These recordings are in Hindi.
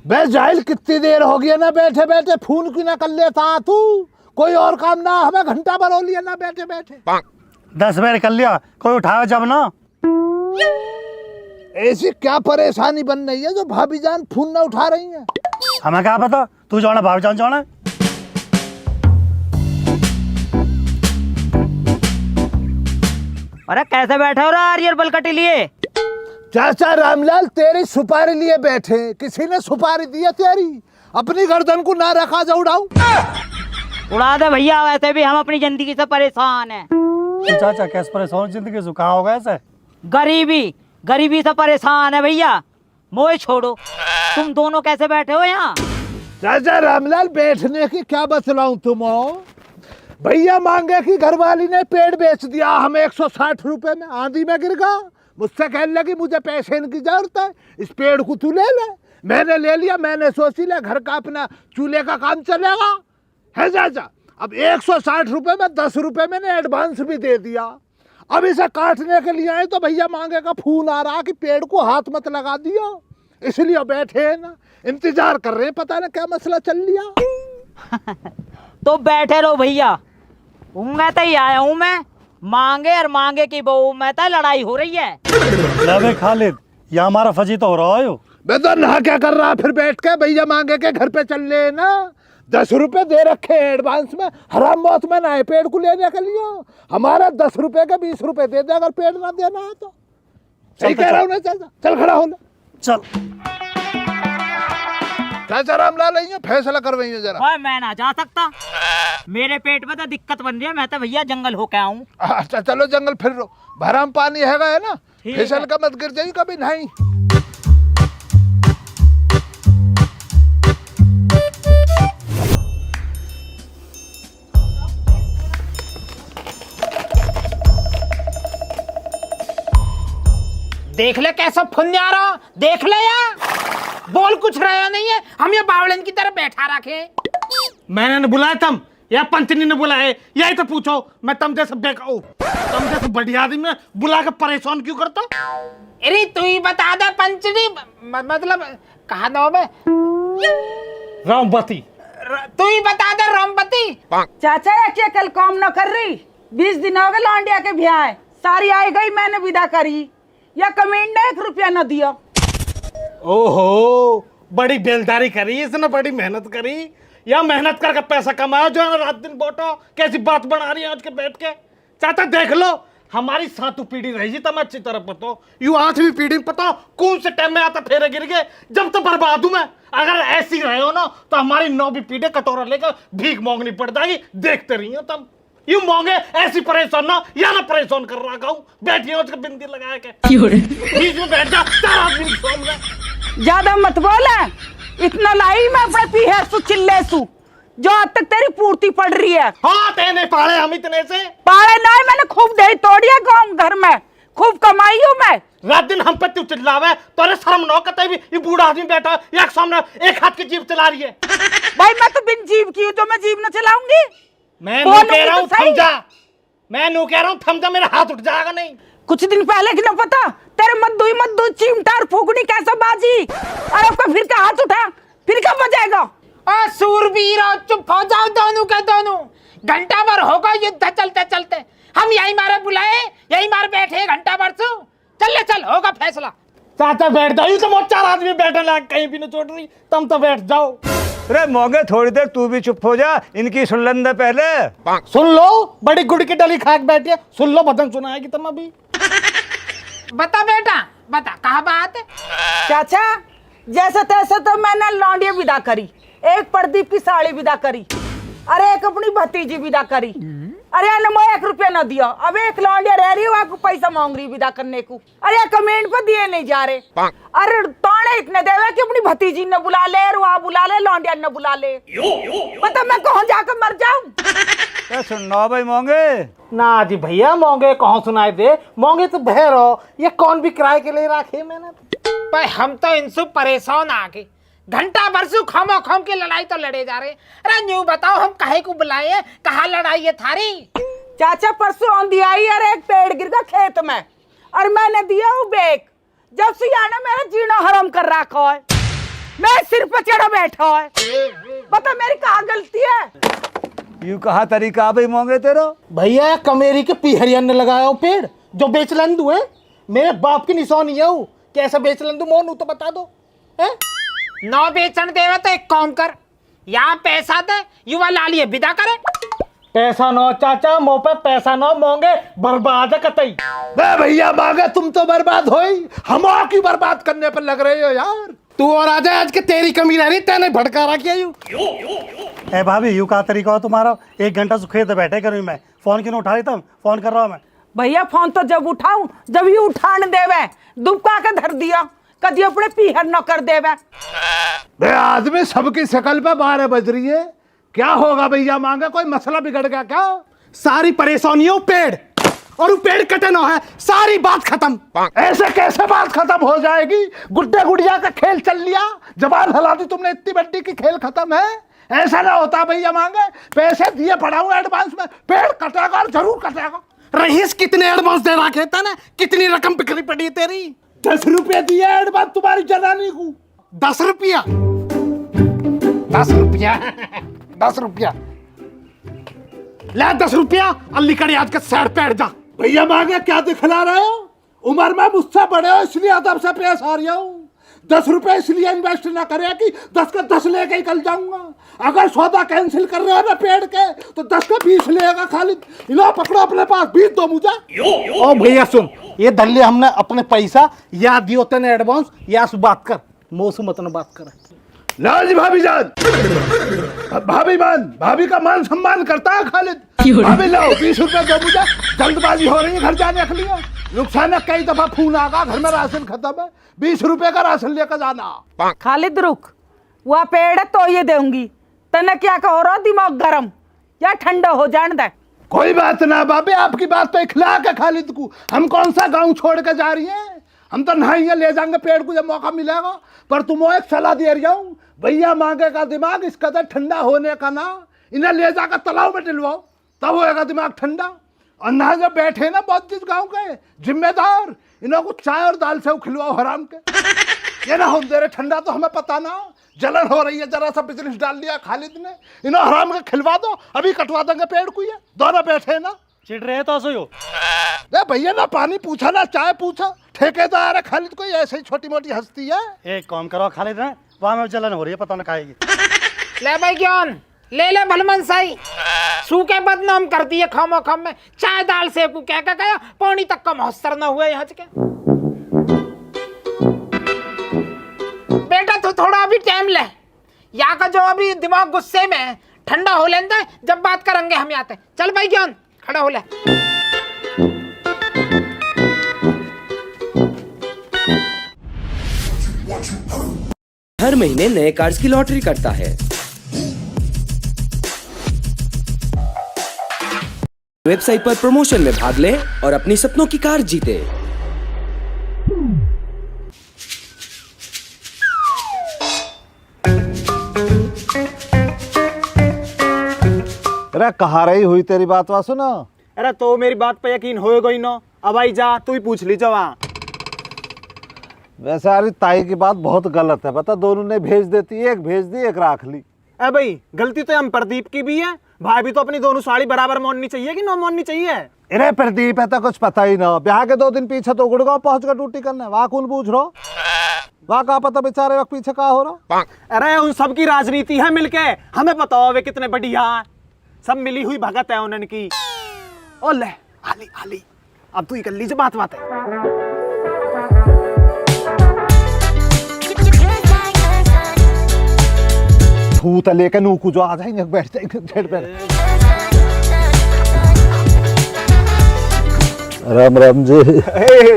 बे जाहिल, कितनी देर हो गई ना बैठे बैठे, फोन क्यों ना कर लेता तू? कोई और काम ना, हमें घंटा भर हो लिया ना बैठे बैठे। 10 बार कर लिया, कोई उठावे जब ना। ऐसी क्या परेशानी बन रही है जो भाभी जान फोन ना उठा रही है? हमें क्या पता, तू जाना भाभी जान जाना। अरे कैसे बैठे हो रहा आर्यर बलकटी लिए? चाचा रामलाल, तेरी सुपारी लिए बैठे, किसी ने सुपारी दी है तेरी? अपनी गर्दन को ना रखा जा उड़ाऊ। उड़ा दे भैया, वैसे भी हम अपनी जिंदगी से परेशान हैं। तो चाचा कैसे परेशान जिंदगी से, कहा होगा ऐसे? गरीबी से परेशान है भैया। मोए छोड़ो, तुम दोनों कैसे बैठे हो यहाँ? चाचा रामलाल, बैठने की क्या बतलाऊं तुमको? भैया मांगे कि घरवाली ने पेड़ बेच दिया हमें 160 रुपए में, आंधी में गिर गया। मुझसे कहने लगी मुझे पैसे की जरूरत है, इस पेड़ को तू ले ले। मैंने ले लिया, मैंने सोच लिया घर का अपना चूल्हे का काम चलेगा है चाचा। अब 160 रुपए में 10 रुपए मैंने एडवांस भी दे दिया। अब इसे काटने के लिए आए तो भैया मांगे का फोन आ रहा कि पेड़ को हाथ मत लगा दियो, इसलिए बैठे हैं ना, इंतजार कर रहे हैं, पता ना क्या मसला चल लिया। तो बैठे रहो भैया, मैं तो ही आया हूँ। मैं मांगे और मांगे की बहू में तो लड़ाई हो रही है। अबे खालिद, ये हमारा फजी तो हो रहा है। मैं तो ना क्या कर रहा फिर बैठ के, भैया मांगे के घर पे चल ले ना। 10 रुपए दे रखे एडवांस में, हराम मौत में ना है पेड़ को लेने के लिए। हमारा 10 रुपए के 20 रुपए दे दे अगर पेड़ ना देना है तो। सही कह रहा हूँ ना चाचा? चल खड़ा हो ले। चल चाचा रामलाल आई है, फैसला करवाइए जरा। भाई मैं ना जा सकता, मेरे पेट में तो दिक्कत बन रही है। मैं तो भैया जंगल होके आऊँ। अच्छा चलो जंगल फिर लो, भराम पानी है ना, ठीक फिसल है। का मत गिर जाइए कभी नहीं। देख ले कैसा फुन्यारा, देख ले यार, बोल कुछ रहा नहीं है। हम ये बावलन की तरह बैठा रखे। मैंने न बुलाया तुम या पंचनी ने बुलाए, यही तो पूछो। मैं तुम जैसे बेकाऊ, तुम जैसे बढ़िया आदमी में बुला के परेशान क्यों करता? अरे तू ही बता दे पंचनी, मतलब कहा दो मैं रामवती, तू ही बता दे रामवती। चाचा या क्या कल काम न कर रही? 20 दिन हो गए लौंडिया के ब्याह, सारी आई गई, मैंने विदा करी, या कमीन ने 1 रुपया न दिया। ओहो, बड़ी बेलदारी करी इसने, बड़ी मेहनत करी, या मेहनत करके पैसा कमाया जो है रात दिन बोटो। कैसी बात बना रही है आज के बैठ के? चाचा देख लो, हमारी 7वीं पीढ़ी रही तो मैं अच्छी तरह पता, यू 8वीं पीढ़ी पता कौन से टाइम में आता फेरे गिर गए, जब तो बर्बाद हूं मैं। अगर ऐसी रहे हो ना तो हमारी 9वीं पीढ़ी कटोरा लेकर भीख मांगनी पड़ जाएगी। देखते रही हो तुम, यू मांगे ऐसी परेशान ना, या ना परेशान कर रहा हूँ। बैठिए उसका बिंदी लगाया के बीच में बैठ जा, 4 आदमी सामने। ज्यादा मत बोला, इतना लाई मैं अपने पीहर सु चिल्ले सु, जो अब तक तेरी पूर्ति पड़ रही है। हाँ तेने पाले हम इतने से पाले नहीं, मैंने खूब दे तोड़िया गाँव घर में, खूब कमाई हूँ मैं। रात दिन हम पे तू चिल्लावे तो शर्म न करते भी? ये बूढ़ा आदमी बैठा एक सामने, एक हाथ की जीभ चला रही है। भाई मैं तो बिन जीव की हूँ, जो मैं जीव न चलाऊंगी। मैं बोलूंगी कह रहा हूँ तो सही। थम जा, मैं नू कह रहा हूँ थम जा, मेरा हाथ उठ जाएगा नहीं। कुछ दिन पहले की ना पता, तेरे मद्दू चिमटा और फूकनी कैसा बाजी, और आपका फिर का हाथ उठा, फिर कब बजाएगा? और सूरवीर, चुप हो जाओ दोनों के दोनों। घंटा भर होगा युद्ध चलते चलते, हम यही मारे बुलाए, यही मारे बैठे घंटा भर से। चल ले चल, होगा फैसला। चाचा बैठ जाओ, तो 4 आदमी बैठे लाग कहीं भी न छोड़ रही, तुम तो बैठ जाओ। अरे मोगे थोड़ी देर तू भी चुप हो जा, इनकी सुन लेंदे पहले। सुन लो, बड़ी गुड़ की डली खाक बैठी है, सुन लो भजन सुनाएगी तुम अभी। बता बेटा बता, कहा बात है? चाचा जैसे तैसे तो मैंने लौंडिया विदा करी, एक प्रदीप की साड़ी विदा करी, अरे एक अपनी भतीजी विदा करी, अरे अनमो 1 रुपया न दिया। अब एक लौंडिया रह रही है, आपको पैसा मांग रही विदा करने को, अरे कमेंट पर दिए नहीं जा रहे। अरे ताने इतने देवे कि अपनी भतीजी ने बुला ले, रुआ बुला ले, लौंडिया ने बुला ले, पता मैं कहाँ जाकर मर जाऊं। सुनो भाई मोंगे। ना जी भैया, मोंगे कहाँ सुनाई दे, मोंगे तो बहर हो, ये कौन भी किराए के लिए रखे मैंने। पर हम तो इनसे परेशान आके घंटा भर से खामो खाम की लड़ाई तो लड़े जा रहे। अरे न्यू बताओ, हम काहे को बुलाए, कहाँ लड़ाई है थारी? चाचा परसों आंधी आई और एक पेड़ गिर गया खेत में और मैंने दिया वो बेक। जब से आना मेरा जीना हराम कर रखा है, मैं सिर पे चढ़ा बैठा है। बता मेरी कहाँ गलती है? यूं कहा तरीका भाई मांगे तेरा। भैया कमेरी के पिहरिया ने लगाया हो पेड़ जो बेच लेंदू है। मेरे बाप की निशानी है वो, कैसे बेच लेंदू मोनू तो बता दो है? नौ बेचन देवे तो एक काम कर, यहाँ पैसा दे युवा लालिए विदा करे। पैसा न चाचा मुँह पे पैसा न मांगे, बर्बाद है कतई। बे भैया मांगे तुम तो बर्बाद हो ही, हम की बर्बाद करने पर लग रहे हो यार। तू और आजा आज के तेरी कमी रह रही, तेने भड़का रखी है यूं। ए भाभी यूं का तरीका हो तुम्हारा? 1 घंटा से खेत बैठे करूँ मैं, फोन क्यों उठा लेता हूँ? फोन कर रहा हूँ मैं। भैया फोन तो जब उठाऊं जब ये उठान देवे, दुबका के धर दिया, कदी अपने पीहर न कर देवे। बे आदमी सबकी शकल पे 12 बज रही है, क्या होगा भैया मांगे? कोई मसला बिगड़ गया क्या? सारी परेशानी है पेड़, और वो पेड़ कटे न है, सारी बात खत्म। ऐसे कैसे बात खत्म हो जाएगी? गुड्डे गुड़िया का खेल चल लिया, जबान हिला दी तुमने, इतनी बड्डी की खेल खत्म है? ऐसा ना होता भैया मांगे, पैसे दिए पढ़ाऊं एडवांस में, पेड़ कटेगा और जरूर कटेगा। रईस कितने एडवांस दे रखे था ना, कितनी रकम बिखरी पड़ी है तेरी? 10 रुपये दिए एडवांस तुम्हारी जनानी को। 10 रुपया 10 रुपया 10 रुपया ले 10 रुपया, अल्ली कड़ी आज के सैड पैर जा। भैया मांगे क्या दिखला रहे हो? उम्र में मुझसे बड़े हो इसलिए अदब से पेश आ रही हूँ। 10 रुपए इसलिए इन्वेस्ट ना करे कि 10 का 10 लेके ही कल जाऊंगा। अगर सौदा कैंसिल कर रहे हो ना पेड़ के तो 10 का 20 लेगा खाली। इनो पकड़ो अपने पास, 20 दो मुझे। ओ भैया सुन, ये धल्ले हमने अपने पैसा या दियो तेने एडवांस, या से बात कर, मोसू मत न बात कर। लो जी भाभी जान, भाभी का मान सम्मान करता है खालिद। भाभी लो 20 रुपए दो मुझे, जल्दबाजी हो रही है घर जाने के लिए। नुकसान कई दफा फोन आगा, घर में राशन खत्म है, 20 रुपए का राशन लेकर जाना। खालिद रुक, वह पेड़ है तो ये दूंगी, तने क्या कहो रहा दिमाग गरम या ठंडा हो जाने दे। कोई बात ना भाभी, आपकी बात पे इखलाक है खालिद को। हम कौन सा गांव छोड़ के जा रही हैं? हम तो नहाइए ले जाएंगे पेड़ को जब मौका मिलेगा। पर तुम एक सलाह दे रही हूँ, भैया मांगे का दिमाग इस कदर ठंडा होने का ना, इन्हें ले जाकर तालाब में डलवाओ, तब होएगा दिमाग ठंडा। और ना जब बैठे ना बहुत जिस गाँव के जिम्मेदार, इन्हों को चाय और दाल से खिलवाओ हराम के। ये ना हो दे रहे ठंडा, तो हमें पता ना, जलन हो रही है, जरा सा बिजनेस डाल लिया खालिद ने, इन्हों हराम के खिलवा दो, अभी कटवा देंगे पेड़ को। ये दोनों बैठे ना, चिढ़ रहे तो सही हो। भैया ना पानी पूछा ना चाय पूछा, ठेकेदार है खालिद कोई ऐसे ही छोटी मोटी हस्ती है। एक काम करो खालिद ना, वहाँ में जलन हो रही है, पता ना खाएगी। ले भाई ज्ञान ले भलमन साई, सूखे बदनाम कर दिए खामो खाम में। चाय दाल से को क्या क्या गया, पानी तक का मौसर ना हुआ यहाँ के। बेटा तो थोड़ा अभी टाइम ले, यहाँ का जो अभी दिमाग गुस्से में है, ठंडा हो लेंगे, जब बात करेंगे हम आते। चल भाई ज्ञान खड़ा हो ले। हर महीने नए कार्ड्स की लॉटरी करता है। वेबसाइट पर प्रमोशन में भाग लें और अपनी सपनों की कार जीते। अरे कहाँ रही हुई तेरी बात वा सुनो। अरे तो मेरी बात पे यकीन होएगा ही ना। अब आई जा, तू ही पूछ ली जवा। वैसे यार ताई की बात बहुत गलत है, बता दोनों ने भेज देती, एक भेज दी एक राख ली। अरे भाई गलती तो हम प्रदीप की भी है, भाई भी तो अपनी दोनों साड़ी बराबर मोड़नी चाहिए कि ना मोड़नी चाहिए। अरे प्रदीप है तो कुछ पता ही ना, ब्याह के 2 दिन पीछे तो गुड़गांव पहुंच कर ड्यूटी करने, वहाँ कौन पूछ रहा, वहाँ का पता बेचारे वक्त पीछे का हो रहा। अरे उन सब की राजनीति है मिलके, हमें पता हो वे कितने बढ़िया, सब मिली हुई भगत है उनकी। ओ ले आली आली, अब तू ही कर लीजिए बात बात है। थूत लेकर नूकू जो आ जाएंगे, बैठ जाएंगे झेड़ पे। राम राम जी।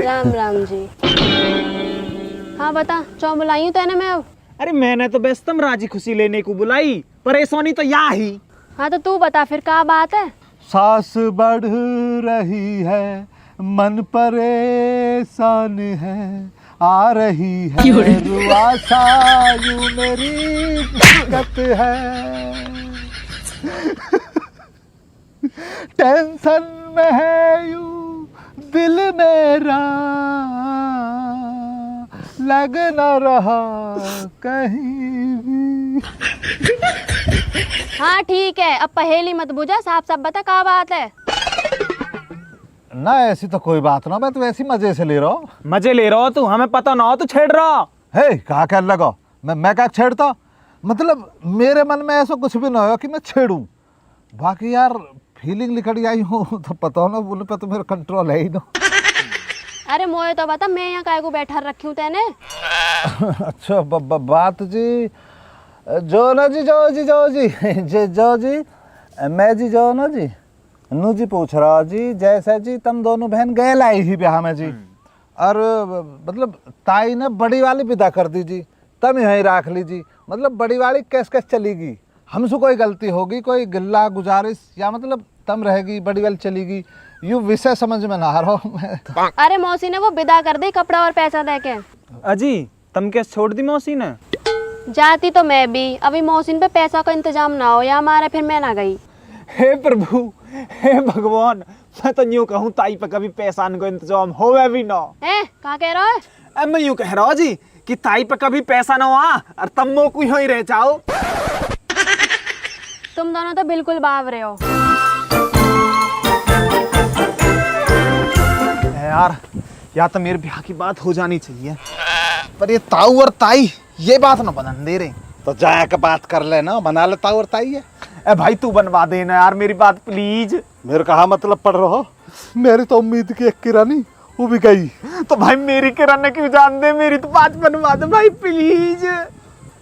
राम राम जी। हाँ बता, चौ बुलाई हूँ तेने मैं अब। अरे मैंने तो बस तुम राजी खुशी लेने को बुलाई, परेशानी तो या ही। हाँ तो तू बता फिर क्या बात है। सास बढ़ रही है, मन परेशान है, आ रही है रुआसा यूं मेरी दिक्कत है। टेंशन में है यूं दिल मेरा, लग न रहा कहीं भी। हाँ ठीक है, अब पहेली मत बुझा, साफ साफ बता क्या बात है। ना ऐसी तो कोई बात ना, मैं तो ऐसी मजे से ले रहा हूँ। मजे ले रहा हो तू, हमें पता ना हो तू छेड़ रहा। हे कहा क्या लगा, मैं क्या छेड़ता, मतलब मेरे मन में ऐसा कुछ भी ना हो कि मैं छेड़ूं। बाकी यार फीलिंग लिखड़ी आई हूँ तो पता हो ना, बोले पे तो मेरा कंट्रोल है ही ना। अरे मोए तो बता, मैं यहाँ काय को बैठा रखी हूँ तेने। अच्छा बात जी, जो ना जी जो जी जो जी जो जी मैं जी जो ना जी नू जी पूछ रहा जी, जैसे जी तुम दोनों बहन गए लाई ही ब्याह में जी, और मतलब ताई ने बड़ी वाली विदा कर दी जी, तम यहीं रख लीजिए, मतलब बड़ी वाली कैस कैस चलेगी, हमसे कोई गलती होगी, कोई गिल्ला गुजारिश या मतलब तम रहेगी, बड़ी वाली चलेगी, यूँ विषय समझ में ना आ रहा हूँ मैं। अरे मौसी ने वो विदा कर दी कपड़ा और पैसा दे के। अजी तुम क्या छोड़ दी मौसी ने? जाती तो मैं भी, अभी मौसी पे पैसा का इंतजाम ना हो या हमारे, फिर मैं ना गई। हे प्रभु, हे भगवान, मैं तो यूं कहूँ ताई पे कभी पैसा को इंतजाम होवे भी ना। हैं कहा कह रहा है? अब मैं यूं कह रहा हूँ जी कि ताई पे कभी पैसा ना हो और तब मो कोई ही रह जाओ। तुम दोनों तो बिल्कुल बावरे हो। यार या तो मेरे ब्याह की बात हो जानी चाहिए, पर ये ताऊ और ताई ये बात ना बनन दे रहे। तो जाया के बात कर लेना, बना लेता और ताई है। ए भाई तू बनवा देना यार मेरी बात प्लीज। मेरे कहा मतलब पढ़ रहा हो, मेरी तो उम्मीद की एक किरानी वो भी गई। तो भाई मेरी किराना क्यों जान दे, मेरी तो बात बनवा दे भाई प्लीज।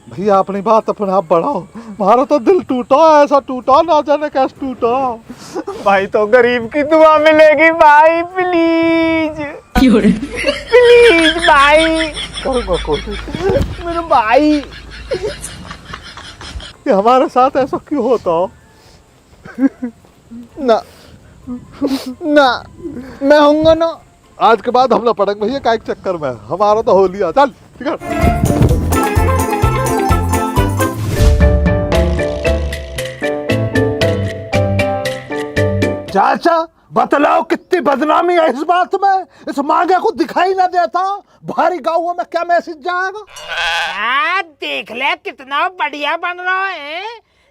भैया अपनी बात अपने आप बढ़ाओ, हमारा तो दिल टूटा, ऐसा टूटा ना जाने कैसे टूटा। भाई तो गरीब की दुआ मिलेगी भाई प्लीज प्लीज भाई, करूँगा कोशिश। मेरे भाई ये हमारे साथ ऐसा क्यों होता हो? ना ना मैं होऊंगा ना। आज के बाद हम ना पड़ेंगे भैया, का चक्कर में हमारा तो हो लिया, चल ठीक है। चाचा बतलाओ कितनी बदनामी है इस बात में, इस मांगे को दिखाई ना देता, भारी गाँव में क्या मैसेज जाएगा? देख ले कितना बढ़िया बन रहा है,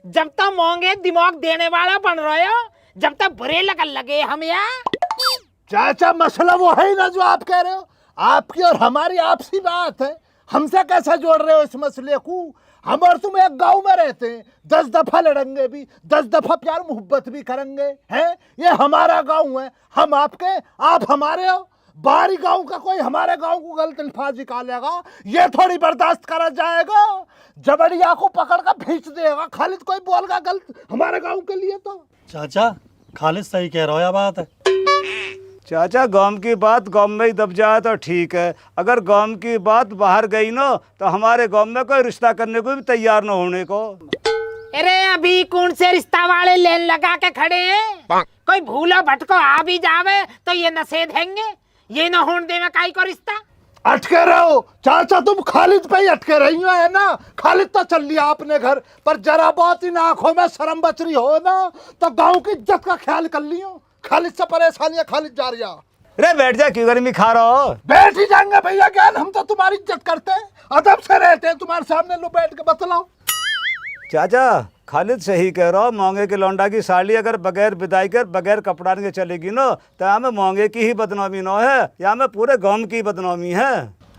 जब तक मोंगे दिमाग देने वाला बन रहे हो, जब तक बुरे लगन लगे हम यार। चाचा मसला वो है ही ना जो आप कह रहे हो, आपकी और हमारी आपसी बात है, हमसे कैसे जोड़ रहे हो इस मसले को? हम और तुम एक गांव में रहते हैं, 10 दफा लड़ेंगे भी, 10 दफा प्यार मोहब्बत भी करेंगे, हैं? ये हमारा गांव है, हम आपके, आप हमारे हो। बाहरी गांव का कोई हमारे गांव को गलत अल्फाज निकालेगा, ये थोड़ी बर्दाश्त करा जाएगा। जबड़िया को पकड़ कर खींच देगा, खालिद कोई बोलगा गलत हमारे गांव के लिए तो। चाचा खालिद सही कह रहा हो, या बात है। चाचा गांव की बात गांव में ही दब जाए तो ठीक है, अगर गांव की बात बाहर गई ना तो हमारे गांव में कोई रिश्ता करने को भी तैयार न होने को। अरे अभी कौन से रिश्ता वाले लेन लगा के खड़े हैं? कोई भूला भटको आ भी जावे तो ये नशे देंगे, ये न होने देवे काई को रिश्ता। अटके रहो चाचा, तुम खालिद पे ही अटके रही हो है ना। खालिद तो चल लिया अपने घर, पर जरा बहुत इन आंखों में शर्म बच रही हो ना तो गांव की इज्जत का ख्याल कर लियो। खालिद से परेशानियां खालिद जा रहा। अरे बैठ जा, क्यों गर्मी खा रहा हो? बैठ ही जाएंगे भैया, ज्ञान हम तो तुम्हारी इज्जत करते हैं, अदब से रहते हैं तुम्हारे सामने, लो बैठ के बतलाओ। चाचा खालिद सही कह रहा हो, मोंगे के लौंडा की साड़ी अगर बगैर विदाई कर बगैर कपड़ा के चलेगी ना तो हमें मोंगे की ही बदनामी ना है, या हमें पूरे गांव की बदनामी है।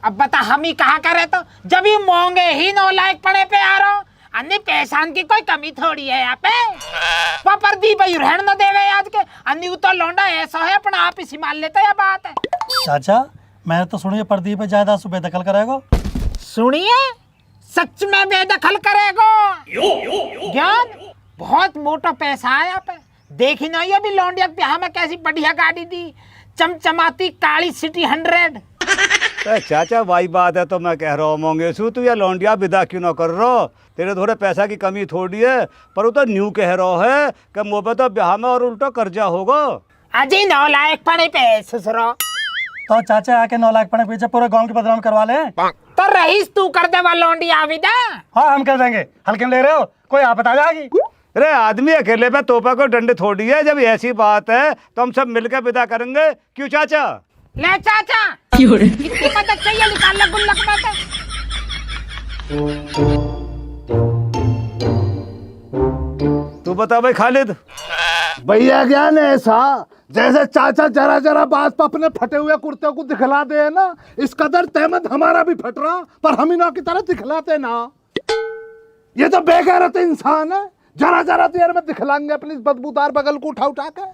अब बता हम ही कहा करे, तो जब ये मोंगे ही नौ लायक पड़े पे आ रहा, अन्य पहचान की कोई कमी थोड़ी है यहाँ पे। पर दी भाई रहन न देवे आज के, अन्य तो लौंडा ऐसा है अपना आप ही संभाल लेता है, बात है। चाचा मैं तो सुनिए प्रदीप पे जायदाद से बेदखल कराएगा। सुनिए सच में बेदखल करेगा ज्ञान, बहुत मोटा पैसा है यहाँ पे। देखी ना ये भी लौंडिया के ब्याह में कैसी बढ़िया गाड़ी दी, चमचमाती काली सिटी 100। चाचा वही बात है, तो मैं कह रहा हूँ मोंगे सू तू या लौंडिया विदा क्यों ना कर रहा हो, तेरे थोड़े पैसा की कमी थोड़ी है, पर वो तो न्यू कह रहा है कि मोबे तो ब्याह में और उल्टा कर्जा होगा। अजी 9 लाख पड़े पे ससुरो, तो चाचा आके 9 लाख पड़े पीछे पूरे गांव की बदनाम करवा ले। तो रहीस तू कर दे वाला लौंडिया विदा। हाँ हम कर देंगे, हल्के में ले रहे हो, कोई आप बता जाएगी। अरे आदमी अकेले पे तोपा को डंडे थोड़ी है। जब ऐसी बात है तो हम सब मिलकर विदा करेंगे, क्यों चाचा? ले चाचा कितनी मदद चाहिए निकाल ले गुल्लक में से। तू बता भाई खालिद। भैया ज्ञान ऐसा जैसे चाचा जरा जरा बात पर अपने फटे हुए कुर्ते को दिखला दे ना, इस कदर तहमत हमारा भी फट रहा, पर हम इन्हों की तरह दिखलाते ना। ये तो बेगैरत इंसान है, जरा जरा देर में दिखलाएंगे अपनी बदबूदार बगल को उठा उठा के।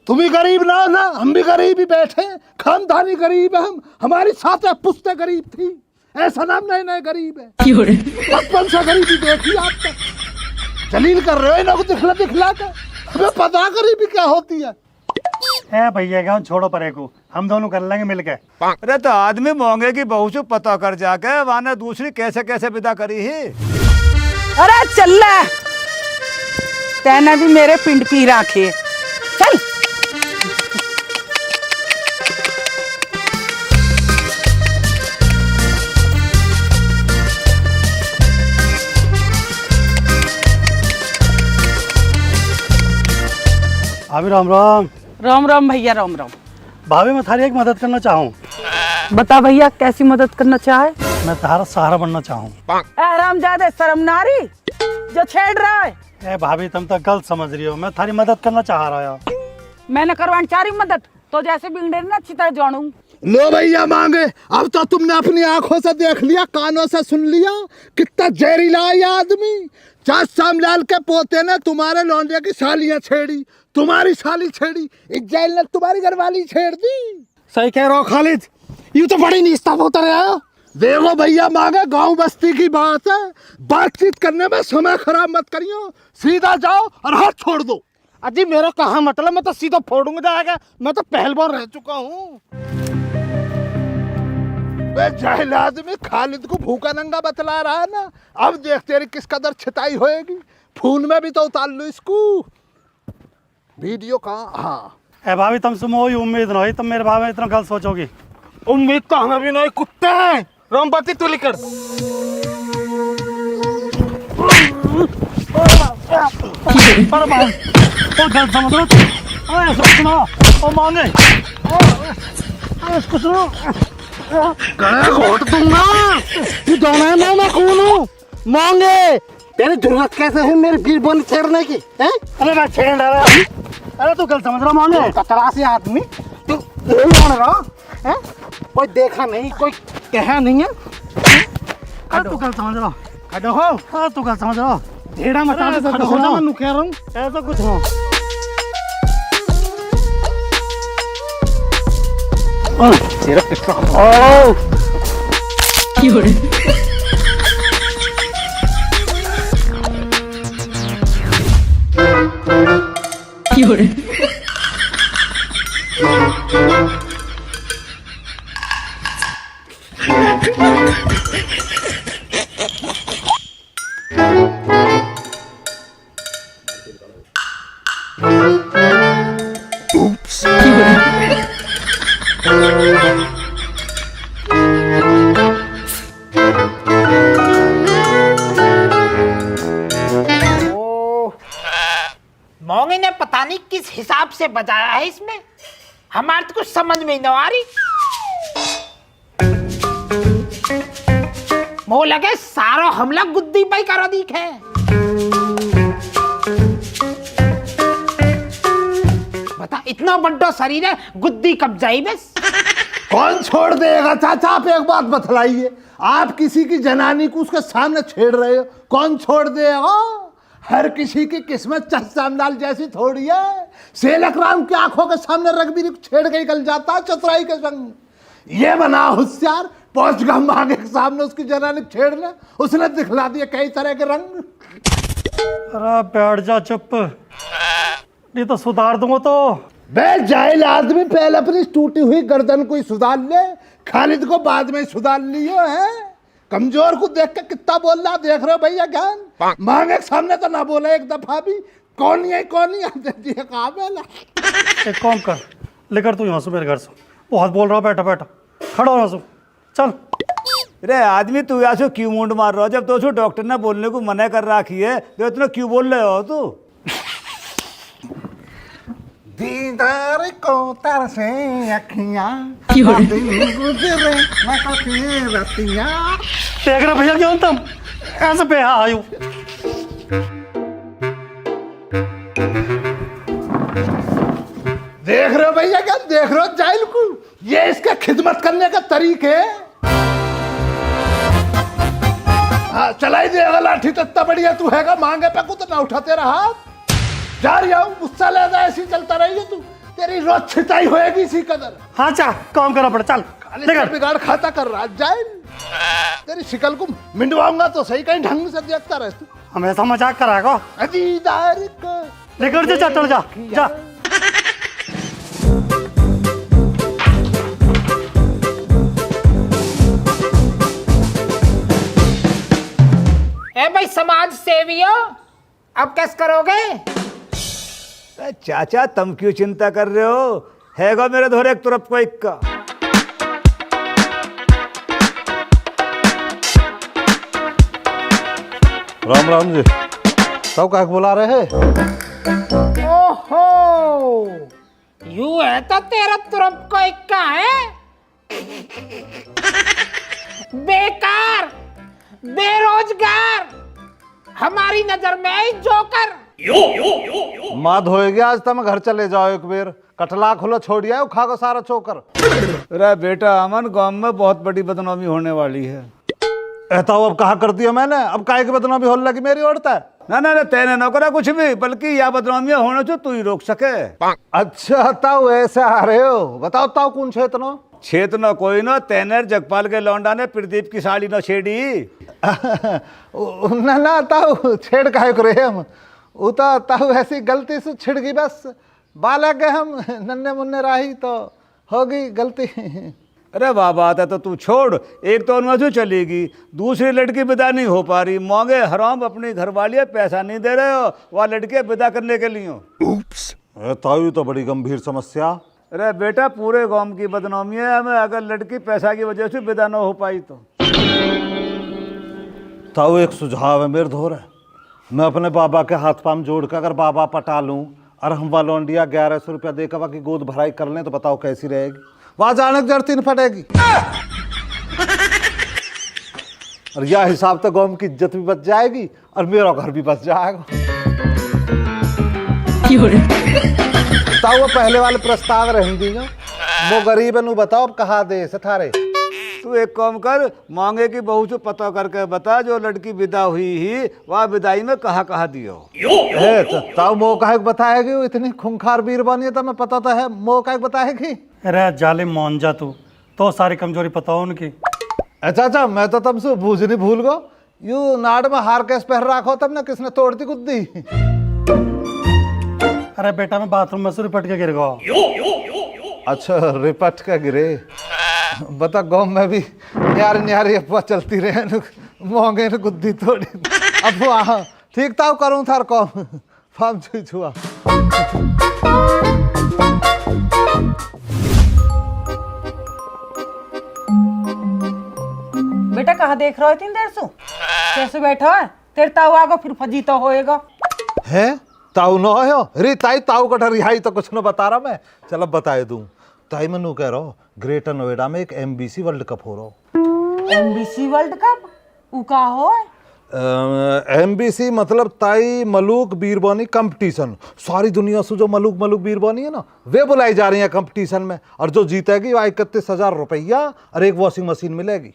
तुम ही गरीब ना हो ना, हम भी गरीब ही बैठे, खानदानी गरीब है हम, हमारी साथ पुश्ते गरीब थी, ऐसा नाम नए नए गरीब है। बचपन से गरीबी देखी आप तक, जलील कर रहे हो इन्हों को दिखला दिखला के। हमें पता गरीबी क्या होती है। भैया क्या छोड़ो परे को, हम दोनों कर लेंगे मिलके। अरे तो आदमी मोंगे की बहू से पता कर जाके वहां दूसरी कैसे कैसे विदा करी ही। अरे चल तेने भी मेरे पिंड पी राखे, चल। भाभी राम राम। राम राम भैया, राम राम। भाभी मैं थारी एक मदद करना चाहूँ। बता भैया कैसी मदद करना चाहे? मैं तुम्हारा सहारा बनना चाहूँ। हरामजादे शर्म नारी जो छेड़ रहा है। भाभी तुम तो गलत समझ रही हो, मैं थारी मदद करना चाह रहा हूँ। मैंने करवानी चाह रही मदद तो जैसे बिगड़े ना अच्छी तरह जानू। लो भैया मांगे, अब तो तुमने अपनी आंखों से देख लिया, कानों से सुन लिया, कितना जहरीला है ये आदमी। चाच श्यामलाल के पोते ने तुम्हारे लौंडे की सालियां छेड़ी, तुम्हारी साली छेड़ी, इज्जैल ने तुम्हारी घरवाली छेड़ दी। सही कह रहा हो खालिद, यूं तो बड़ी निस्ता होता रहा। देखो भैया मांगे, गांव बस्ती की बात है, बातचीत करने में समय खराब मत करियो, सीधा जाओ और हाथ छोड़ दो। अजी मेरा कहा मतलब, मैं तो सीधा फोड़ूंगा जाएगा, मैं तो पहलवान रह चुका हूँ। जाहिल आदमी खालिद को भूखा नंगा बतला रहा है ना, अब देख तेरी किस कदर छिताई होएगी। फोन में भी तो उतार लो इसको, वीडियो कहाँ। हाँ भाभी तुम सुनो ही उम्मीद नहीं, तुम मेरे बारे में इतना गलत सोचोगी। उम्मीद तो हमें भी नहीं, कुत्ते हैं। रामपति तू लिखकर गलत समझ लो। सुनो ओ मांगे, इसको सुनो, गला घोट दूंगा। तू जाना है ना मैं कौन हूँ? मांगे तेरी जरूरत कैसे है मेरी बीर बोली छेड़ने की है? अरे मैं छेड़ रहा। अरे तू गलत समझ रहा मांगे, कचरासी आदमी तू यही जान रहा है? कोई देखा नहीं, कोई कहा नहीं है। अरे तू गलत समझ रहा। खड़ो हो। हाँ तू गलत समझ रहा। ढेड़ा मचा दे, खड़ो हो जा, मैं कह रहा हूँ ऐसा कुछ हो। तेरा कितना मोंगे ने पता नहीं किस हिसाब से बजाया है इसमें, हमारे तो कुछ समझ में ही न आ रही। मो लगे सारा हमला गुद्दी पाई करा दीख है। बता इतना बड़ा शरीर है, गुद्दी कब जाई बस। कौन छोड़ देगा चाचा? आप एक बात बतलाइए, आप किसी की जनानी को उसके सामने छेड़ रहे हो, कौन छोड़ देगा? हर किसी की किस्मत चाचा श्यामलाल जैसी थोड़ी है। सेलक राम की आंखों के सामने रघबीर को छेड़ के निकल जाता है चतुराई के संग। ये बना होशियार, पहुंच गया मांगे के सामने उसकी जनानी छेड़ ले, उसने दिखला दिए कई तरह के रंग। अरे बैठ जा चुप, नहीं तो सुधार दूंगा तो। बे जाहिल आदमी, पहले अपनी टूटी हुई गर्दन को ही सुधार ले, खालिद को बाद में सुधार लियो है। कमजोर को देख के कितना बोल रहा, देख रहे हो भैया ज्ञान? मांगे के सामने तो ना बोला एक दफा भी, कौन ही कहा बेला। एक काम कर, लेकर तू यहाँ से मेरे घर से, बहुत बोल रहा, बैठा बैठा खड़ा हो यहाँ से, चल। अरे आदमी तू ऐसे क्यों मुंड मार रहा हो जब तो डॉक्टर ने बोलने को मना कर रखी है तो इतना क्यों बोल रहे हो तू? दीदार को तरसे अखियां गुजरे मैं कभी रतियां। देख रहे भैया क्यों तुम ऐसे पे आयु? देख रहे हो भैया, क्या देख रहे हो जाइल को? ये इसके खिदमत करने का तरीके। हाँ चलाई देगा लाठी तो इतना बढ़िया तू हैगा, मांगे पे कुछ ना उठाते रहा। जा रही हूँ, गुस्सा लेदा ऐसी चलता रही तू, तेरी रोज छिटाई होएगी इसी कदर। हाँ चा काम करना पड़ा, चल लेकर बिगाड़ खाता कर रहा जाइल। तेरी शिकल को मिंडवाऊंगा तो सही, कहीं ढंग से देखता रहे तू। हमेशा मजाक कराएगा। दीदार को लेकर जा चल जा जा। ए भाई समाज सेवियो, अब कैसे करोगे? चाचा तुम क्यों चिंता कर रहे हो, हैगा मेरे धोरे एक तरफ को एक का। राम राम जी, सब का बुला रहे हैं? ओहो, यू है तो तेरा तुरंत को एक का है। बेकार, बेरोजगार, हमारी नजर में जोकर। माँ धोएगी आज तक, घर चले जाओ एक बेर। कटला खुला छोड़िया खा को सारा चोकर। अरे बेटा अमन, गांव में बहुत बड़ी बदनामी होने वाली है। ऐसा अब कहा कर दिया मैंने, अब काहे की बदनामी होने लगी मेरी ओरता है? ना तेने न करा कुछ भी, बल्कि यह बदनामियां होने जो तू ही रोक सके। अच्छा ताऊ ऐसे आ रहे हो, बताओ ताऊ कौन क्षेत्र? क्षेत्र न कोई न, तेने जगपाल के लौंडा ने प्रदीप की साड़ी न छेड़ी। ना ताऊ छेड़ काहे करे हम, वो तो ताऊ ऐसी गलती से छिड़ गई बस। बालक गए हम नन्हे मुन्ने राही तो होगी गलती। अरे वाह बात है, तो तू छोड़, एक तो उनमें से चलेगी, दूसरी लड़की विदा नहीं हो पा रही, मांगे हराम अपनी घरवाली पैसा नहीं दे रहे हो, वह लड़के विदा करने के लिए। ताऊ तो बड़ी गंभीर समस्या। अरे बेटा पूरे गांव की बदनामी है हमें, अगर लड़की पैसा की वजह से विदा न हो पाई तो। ताऊ एक सुझाव है मेरे धोर है, मैं अपने बाबा के हाथ पाम जोड़ कर अगर बाबा पटा लूं और हम वालोंडिया 1100 रुपया देकर की गोद भराई कर लें तो बताओ कैसी रहेगी? वहां जाने की जरूरत ही नहीं पड़ेगी। और यह हिसाब तो गांव की इज्जत भी बच जाएगी और मेरा घर भी बच जाएगा। ताऊ वो पहले वाले प्रस्ताव रहेंगी ना, वो गरीब है नु बताओ अब कहा दे से थारे। तू एक काम कर, मांगे की बहू से पता करके बता, जो लड़की विदा हुई ही वह विदाई में कहाँ दियो। ताऊ मो काहे बताएगी, वो इतनी खूंखार वीर बनी तो मैं पता तो है, मो काहे बताएगी? अरे जालिम मान जा तू, तो सारी कमजोरी पता हो उनकी। अच्छा मैं तो तुमसे बूझनी भूल गो, यू नाड़ में हार केस पहन रखो तब ना, किसने तोड़ दी गुद्दी? अरे बेटा मैं बाथरूम में से रिपट के गिर गया। अच्छा रिपट के गिरे, बता गाँव में भी न्यारी न्यारी अफवाह चलती रहे, मोंगे ने गुद्दी तोड़ी अफवाह। ठीक था करूँ थार कौन फार्म छुआ। बेटा कहाँ देख रहे हो इतनी देर से? कैसे बैठा है? तेरे ताऊ आगो फिर फजी तो होएगा। है ताऊ न हो रे, ताई ताऊ का रिहाई तो कुछ न बता रहा मैं, चलो बताए दूं। ताई मनु कह रहा हूँ ग्रेटर नोएडा में एक MBC वर्ल्ड कप हो रहा। MBC वर्ल्ड कप उ का हो? MBC मतलब ताई मलूक बीरबानी कंपटीशन। सारी दुनिया से जो मलूक बीरबानी है ना, वे बुलाई जा रही है कंपटीशन में, और जो जीतेगी वह 31,000 रुपया और एक वॉशिंग मशीन मिलेगी।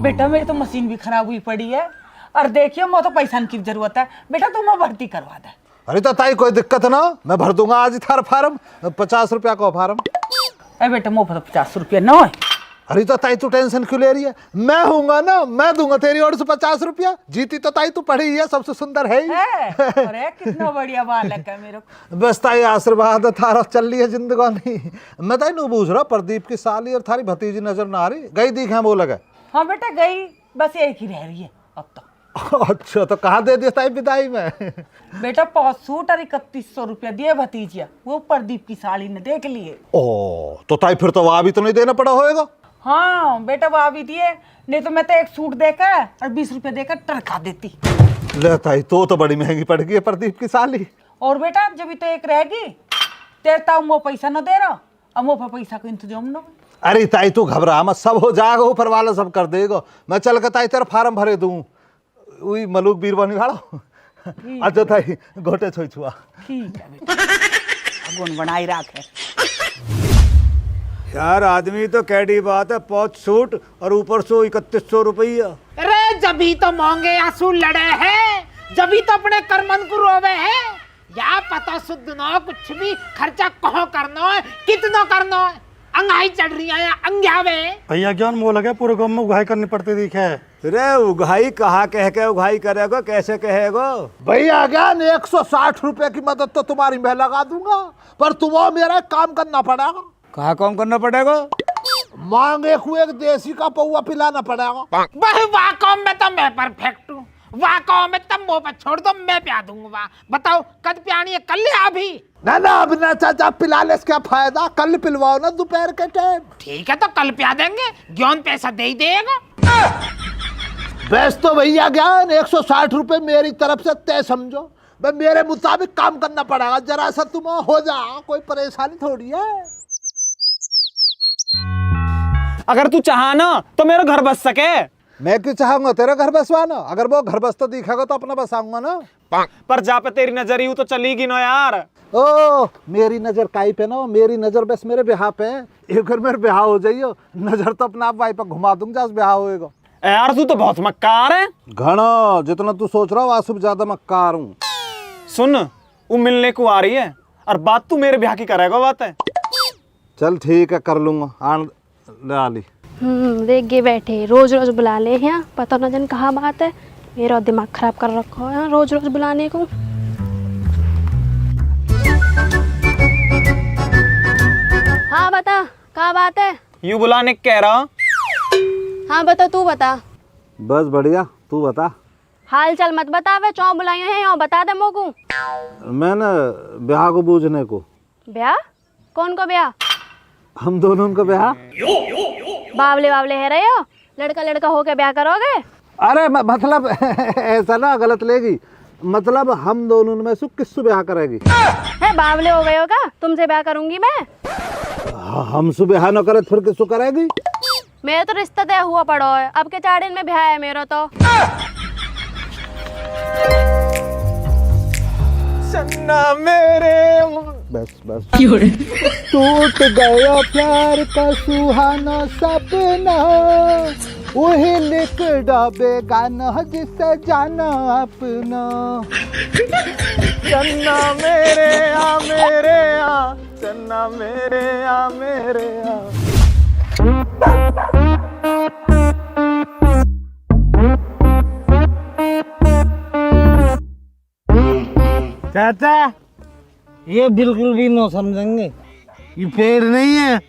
बेटा मेरी तो मशीन भी खराब हुई पड़ी है, और देखिए मुझे तो पैसा की जरूरत है, बेटा तुम भर्ती करवा दे। अरे तो ताई कोई दिक्कत ना, मैं भर दूंगा आज ही थारा फार्म, 50 रुपया का फार्म। अरे बेटा मुझे 50 रुपया न है। अरे तो ताई तू टेंशन क्यों ले रही है, मैं हूँगा ना, मैं दूंगा तेरी ओर से 50 रुपया। जीती तो ताई तू पढ़ी है, सबसे सुंदर है ही। अरे कितना बढ़िया बालक है मेरे को। बस ताई आशीर्वाद थारा चल रही है जिंदगानी। मैं ताई नू पूछ रहा, प्रदीप की साली और थारी भतीजी नजर ना आ रही, गई दिखे वो लगे? हाँ बेटा गई, बस एक ही रह रही है अब तो। अच्छा तो कहाँ दे दिया ताई विदाई में? बेटा 5 सूट और 3100 रुपया दिए भतीजिया, वो प्रदीप की साड़ी ने देख लिए। ओ तो ताई फिर तो वहां भी तो नहीं देना पड़ा होएगा? हाँ बेटा वो भी दिए, नहीं तो मैं तो एक सूट देकर और 20 रुपए देकर टरका देती। ले ताई तो बड़ी महंगी पड़ गई है प्रदीप की साली। और बेटा जब तो एक रहेगी तेरे ताऊ वो पैसा न दे रहा, अब वो पैसा का इंतजाम न। अरे ताई तू घबरा मत, सब हो जाएगा, ऊपर वाला सब कर देगा। मैं चल के ताई तेरा फार्म भरे दूं, वही मलूक बीरबानी वाला। अच्छा ताई गोटे छोई छुआ। ठीक है बेटा, गुण बनाई रखे। यार आदमी तो कैडी बात है, 5 सूट और ऊपर से 3100 रुपया। अरे जभी तो महंगे आंसू लड़े हैं, जभी तो अपने करमन को रोवे हैं। या पता शुद्ध न कुछ भी खर्चा कहाँ करना है, कितना करना है। अंगाई चढ़ रही है अंग्यावे। भैया ज्ञान मोह लगे, पूरे गांव में उगाई करनी पड़ती दिखे। रे उगाई कहाँ कह के उगाई करेगा, कैसे कहेगा? भैया ज्ञान 160 रुपए की मदद तो तुम्हारी मैं लगा दूंगा, पर तुम्हें मेरा काम करना पड़ेगा। कहाँ काम करना पड़ेगा? मांगे को एक देसी का पौवा पिलाना पड़ेगा। वह वाह काम में तो मैं परफेक्ट हूँ, वाह काम में तब मुँह पर छोड़ दो, मैं प्या दूंगा। बताओ कद प्यानी है, कल ले अभी? ना ना अब ना चाचा पिला ले, क्या फायदा, कल पिलवाओ ना दोपहर के टाइम। ठीक है तो कल प्या देंगे, ज्ञान पैसा दे ही देगा। बस तो भैया ज्ञान 160 रुपए मेरी तरफ से तय समझो, मैं मेरे मुताबिक काम करना पड़ेगा। जरा सा तुम हो जा, कोई परेशानी थोड़ी है। अगर तू चाहा ना तो मेरा घर बस सके। मैं क्यों चाहूंगा तेरा घर बसवाना? अगर वो घर बसता दिखेगा तो अपना बसाऊंगा ना। पर जा पे तेरी नजर यूं तो चलेगी ना यार। ओ मेरी नजर काई पे ना, मेरी नजर बस मेरे ब्याह पे है। एक बार मेरे ब्याह हो जाइयो, नजर तो अपना आप भाई पर घुमा दूंगा, जब ब्याह होएगा। यार तू तो बहुत मक्कार है। घना जितना तू सोच रहा हो वासुब ज्यादा मक्कार हूँ। सुन वो मिलने को आ रही है और बात तू मेरे ब्याह की करेगा, बात है। चल ठीक है कर लूंगा, आन ले आली। देख के बैठे रोज रोज बुला ले यहाँ, पता न जन कहाँ बात है। मेरा दिमाग खराब कर रखा है यहाँ रोज रोज बुलाने को। हाँ बता क्या बात है? यूं बुलाने कह रहा। हाँ बता, तू बता। बस बढ़िया, तू बता। हाल चाल मत बतावे, चौ बुलाई है यहाँ, बता दे मोको। मैं ना ब्याह को बूझने को। ब्याह? कौन को ब्याह? हम दोनों का ब्याह। बावले बावले है रहे हो, लड़का लड़का होके ब्याह करोगे? अरे मतलब ऐसा ना गलत लेगी, मतलब हम दोनों में से किससे ब्याह करेगी? है बावले हो गए हो का? तुमसे ब्याह करूंगी मैं। हमसे ब्याह न करे फिर किससे करेगी? मेरा तो रिश्ता तय हुआ पड़ो है, अब के 4 दिन में ब्याह है मेरा तो। चन्ना मेरे। बस बस टूट गया प्यार का सुहाना सपना, वही लिख डाबे गाना जिसे जाना अपना। चन्ना मेरे आ मेरे आ, चन्ना मेरे आ मेरे आ। चाचा ये बिल्कुल भी न समझेंगे, ये पेड़ नहीं है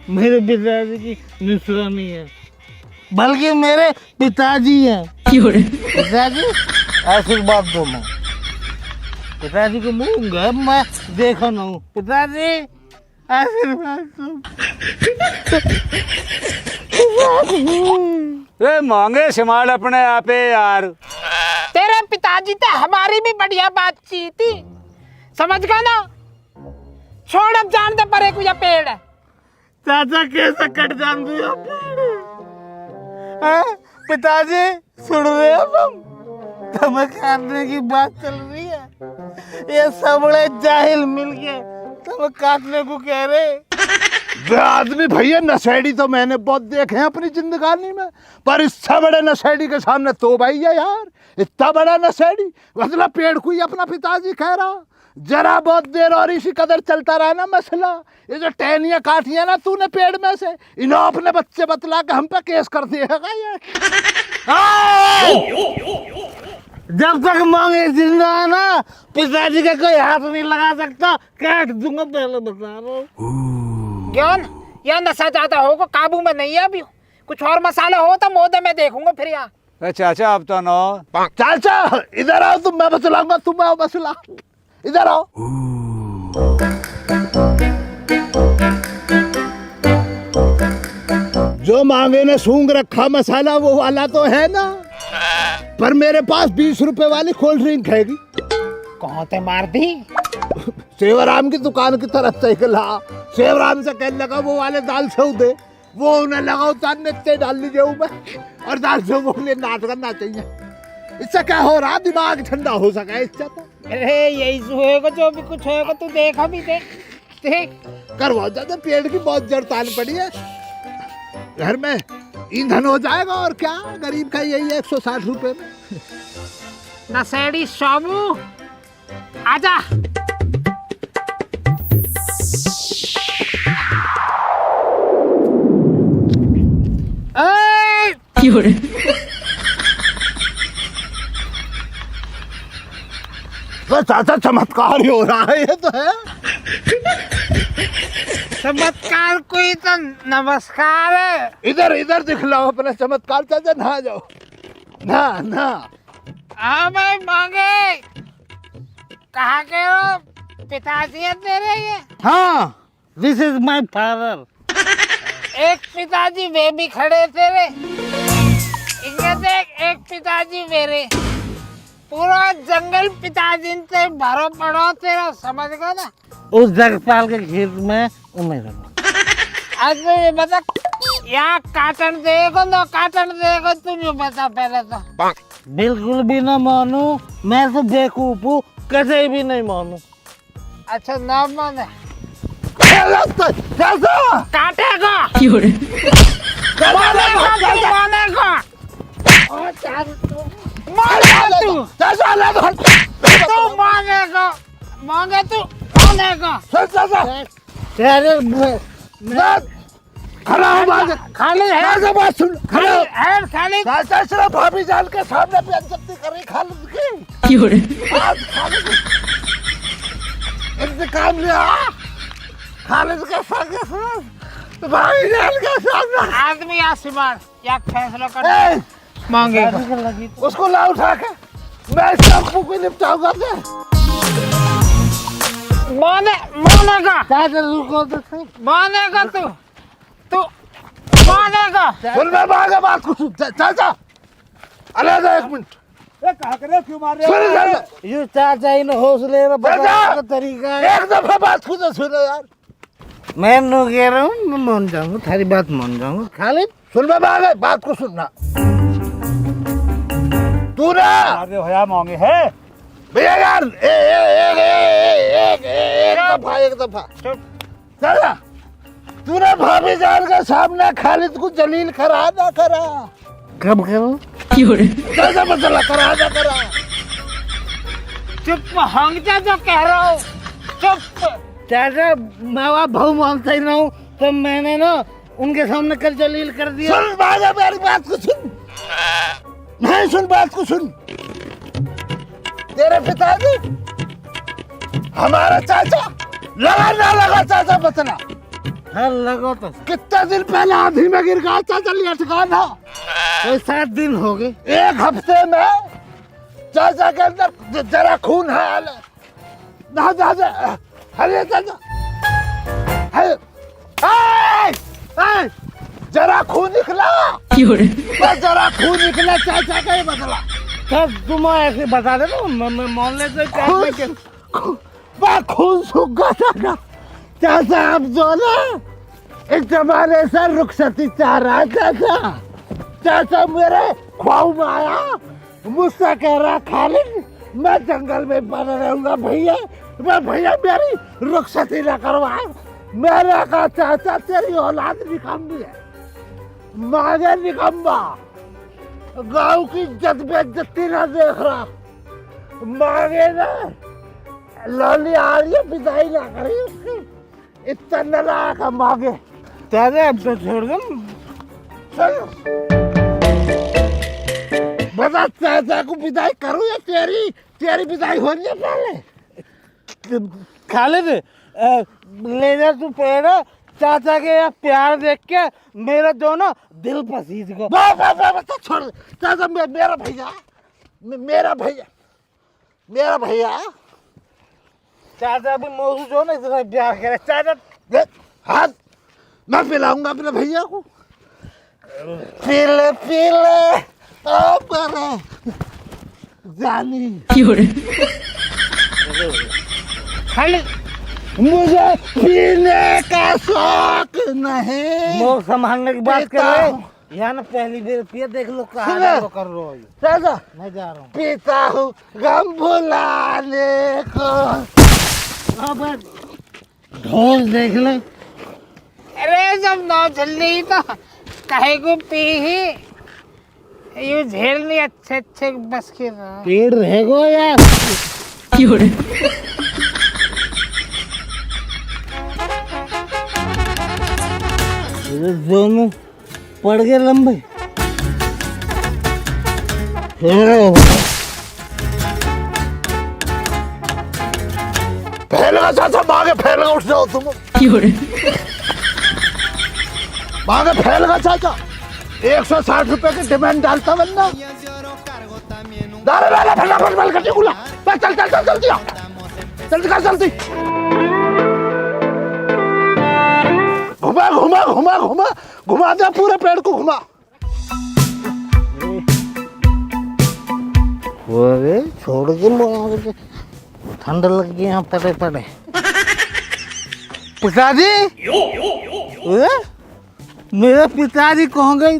मेरे पिताजी की निशानी है, बल्कि मेरे पिताजी हैं। पिताजी आशीर्वाद दो, मैं पिताजी को मुँह मैं देखा ना हूँ। पिताजी आशीर्वाद दो। रे मांगे संभाल अपने आप यार। तेरे पिताजी तो हमारी भी बढ़िया बातचीत थी, समझ गया ना। छोड़ अब जानते परे को या पेड़ है। चाचा कैसे कट जान दिया पेड़? पिताजी सुन रहे हो तुम्हें काटने की बात चल रही है, ये सब बड़े जाहिल मिलके तुम्हें काटने को कह रहे। आदमी भैया नशेड़ी तो मैंने बहुत देखे हैं अपनी जिंदगानी में, पर इससे बड़े नशेड़ी के सामने तो भैया यार, इतना बड़ा नशेड़ी मतलब पेड़ को ही अपना पिताजी कह रहा। जरा बहुत देर और इसी कदर चलता रहा ना मसला, ये जो टहनियां काटियां ना तूने पेड़ में से, इन्हों अपने बच्चे बतला के हम पे केस कर दिएगा ये। जब तक मांगे जिंदा है ना, पिताजी का कोई हाथ नहीं लगा सकता, काट दूंगा पहले बता रहा हूँ। ज्ञान यह नशा ज्यादा होगा, काबू में नहीं है अभी। कुछ और मसाला हो तो मोदे में देखूंगा फिर यहाँ। अरे चाचा अब तो ना। चाचा इधर आओ, तुम मैं बतलाऊंगा, तुम आओ मसला, इधर आओ। जो मांगे ने सूंघ रखा मसाला वो वाला तो है ना, पर मेरे पास 20 रुपए वाली कोल्ड ड्रिंक हैगी। कहाँ ते मार दी? सेवराम की दुकान की तरफ से निकला, सेवराम से कहने लगा वो वाले दाल सेव दे, वो उन्हें लगा उतार नित्ते डाल लीजिए मैं, और दाल सेव वो लिए नाच करना चाहिए। इससे क्या हो रहा, दिमाग ठंडा हो सका इससे तो। अरे यही होएगा, जो भी कुछ होएगा तू देख, अभी देख करवा ज्यादा, पेड़ की बहुत जड़ तान पड़ी है, घर में ईंधन हो जाएगा और क्या, गरीब का यही है 160 रुपए में। नशेड़ी शामू आजा। बस चाचा चमत्कार ही हो रहा है ये तो है। चमत्कार कोई तो नमस्कार है। इधर इधर दिखलाओ अपना चमत्कार, चाचा नहा जाओ, ना ना। हाँ भाई मांगे, कहाँ के हो? पिताजी है तेरे ये? हाँ, दिस इज माय फादर। एक पिताजी वे भी खड़े तेरे, इनके देख, एक पिताजी मेरे, पूरा जंगल पिताजी से भरो पड़ो तेरा, समझ गया ना? उस जगपाल के खेत में उन्हें आज मैं ये बता, यहाँ काटन देगा ना, काटन देगा, तुझे बता पहले तो। बिल्कुल भी ना मानू, मैं तो बेवकूफ हूँ, कहीं भी नहीं मानू। अच्छा ना माने, काटेगा मानेगा तू मांगेगा, मांगे तू मानेगा। खाली है बात सुन, खाली चाचा सिर्फ भाभी जान के सामने बेइज्जती करी खालिद की। इंतकाम लिया खालिद के साथ, भाभी जान के सामने। आदमी आसमान या फैसला कर मांगेगा, उसको ला उठा के, मैं इस शंपू को निपटाऊंगा। मानेगा मानेगा तू मानेगा। सुन मैं मांगे बात को सुन चाचा, अलग एक मिनट, क्यों मार रहे हो? ये चाचा इन हौसले में बताने का तरीका है। एक दफा बात को तो सुनो यार। मैं नो कह रहा हूँ, मैं मान जाऊंगा, थारी बात मान जाऊंगा। खालिद सुन मैं मांगे बात को सुनना, तू ना भैया मांगे है भैया यार, एक दफा चाचा, तूने भाभी जान के सामने खालिद को जलील करा ना करा? कब करो? चाचा मसला करा ना करा? चुप हंग जा, जो कह रहा हूँ चुप। चाचा मैं वहाँ भाव मानता ही ना हूँ, तो मैंने ना उनके सामने कल जलील कर दिया। सुन बाजा, मेरी बात को सुन, नहीं सुन बात को सुन। तेरे पिताजी हमारा चाचा, लगा ना लगा चाचा बतना? हाँ लगो तो। कितने दिन पहले आंधी में गिर गया चाचा, लिया ठिकाना? कोई 7 दिन हो गए। एक हफ्ते में चाचा के अंदर जरा खून है, ना चाचा, अरे चाचा, जरा खून निकला, जरा खून निकला चाचा का ही बदला। सर तुम ऐसे बता दे तो मैं मान लेते खून सूख गया चाचा। अब जो ना एक जमाने से रुखसती चाह रहा है चाचा। चाचा मेरे ख्वाब में आया, मुझसे कह रहा खालिद मैं जंगल में बना रहूंगा भैया, मैं भैया मेरी रुखसती न करवाए। मैंने कहा चाचा तेरी औलाद निकम्मी है, मांगे निकम्मा, गांव की इज्जत बेइज्जती ना देख रहा, मांगे ना लौली आ रही है, विदाई ना करी उसकी, इतना नालायक है मांगे। चाचा अब तो छोड़ दो। बता चाचा को विदाई करूं या तेरी तेरी विदाई हो रही है पहले? खालिद ले जा तू पेड़, चाचा के यहाँ प्यार देख के मेरा जो ना दिल पसीज को। बस छोड़ चाचा, मेरा भैया, मेरा भैया, मेरा भैया। चाचा भी मौसू जो ना इतना प्यार करे। चाचा हाथ मैं पिलाऊंगा अपने भैया को, पीले जानी मुझे पीने का शौक नहीं। मुंह संभालने की बात कर रहे हो यहाँ ना, पहली बार पिए देख लो कहाँ कर रहे हो। चाचा मैं जा रहा हूँ। पीता हूँ गम भुलाने को। ढोल देख ले। अरे जब नौ जल्दी तो कहे को पी ही ये झेल नहीं अच्छे बस के रहा। पेड़ रहेगो यार। दोनों पड़ गए लंबे। फैलेगा चाचा, मांगे फैलेगा, उठ जाओ तुम। मांगे फैलेगा चाचा, 160 रुपए की डिमांड डालता वरना। फटाफट बल कर गुला। चल चल चल जल्दी आ, जल्दी कर जल्दी। घुमा घुमा घुमा घुमा घुमा दे, पूरे पेड़ को घुमा। अरे छोड़ के लो, ठंड लग गई यहाँ पड़े पड़े। पिताजी, मेरे पिताजी कहाँ गए?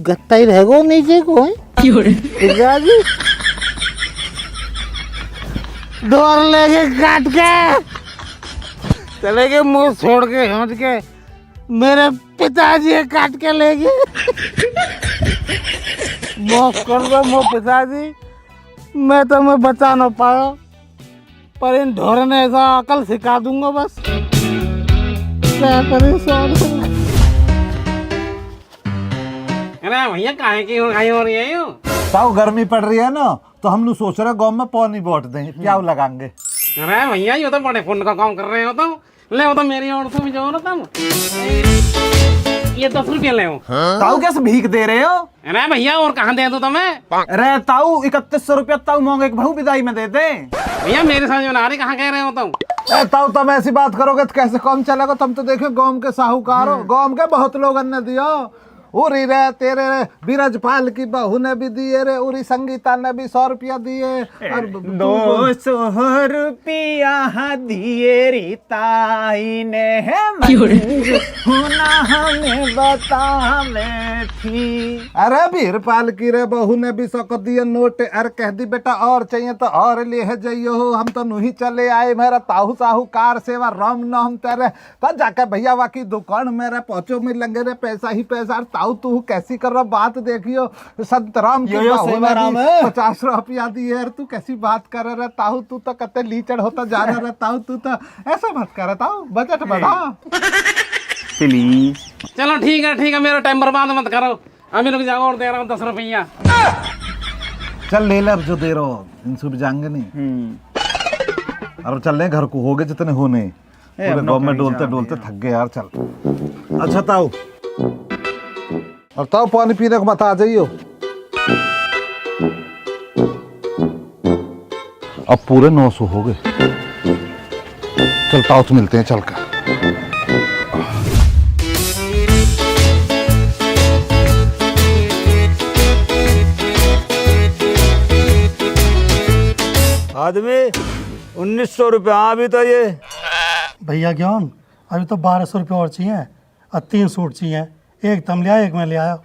गत्ता ही रहेगो नीचे को। पिताजी डोर लेके काट के चले गए, मुंह छोड़ के हट के। मेरे पिताजी काट के ले गए। माफ कर दो मोर पिताजी, मैं तुम्हें बचा ना पाया, पर इन ढोरों ने ऐसा अकल सिखा दूंगा बस। क्या परेशान हूँ। अरे भैया काहे की हो रही है यूं? ताऊ गर्मी पड़ रही है ना, तो हम लोग सोच रहे हैं गाँव में पानी बोट दें, क्या लगाएंगे। अरे भैया ये तो बड़े पुण्य का काम कर रहे हो तुम। ले वो तो मेरी और तुम जाओ ना तुम। ये 10 रुपये ले हो। ताऊ कैसे भीख दे रहे हो? अरे भैया और कहाँ दे दो तुम्हें? अरे ताऊ 3100 रुपया ताऊ मांगे भाऊ विदाई में दे दे। भैया मेरे समझ में ना आ रही, कहाँ कह रहे हो तुम? ताऊ तुम ऐसी बात करोगे तो कैसे काम चलेगा। तुम तो देखो गाँव के साहूकार हो, गाँव के बहुत लोग ने दिया। उरी रे तेरे रे बीरजपाल की बहू ने भी दिए रे, उरी संगीता ने भी 100 रुपया दिए। और 200 रुपया दिए रीताई ने होना हमें बतावे थी। अरे बीरपाल की रे बहू ने भी 100 दिए नोट। अरे कह दी बेटा और चाहिए तो और ले जाइयो, हम तो नहीं चले आए। मेरा ताहू साहूकार सेवा राम नाम तेरे तो जाके भैया वा की दुकान मेरे पहुंचो मिलेंगे रे, पैसा ही पैसा। तू कैसी कर रहा बात, देखियो संत राम की बहू ने 50 रुपया दिए। यार तू कैसी बात कर रहा ताऊ, तू तो कते लीचड़ होता जा रहा ताऊ। तू तो ऐसा मत कर ताऊ, बजट बढ़ा प्लीज। चलो ठीक है, मेरा टाइम बर्बाद मत करो। अभी रुक जाओ और दे रहा हूँ 10 रुपया। चल ले ले जो दे रहा हो, इनसे भी जाएंगे नहीं। अब चल रहे घर को, हो गए जितने होने, पूरे गाँव में डोलते डोलते थक गए यार। चल अच्छा ताऊ, और ताऊ पानी पीने को मत आ जाइयो। अब पूरे 900 हो गए। चल ताऊ से मिलते हैं, चल कर। आदमी 1900 रुपया अभी तो ये। भैया ज्ञान अभी तो 1200 रुपये और चाहिए और 3 सूट चाहिए। एक तुम ले आया, एक मैं ले आया।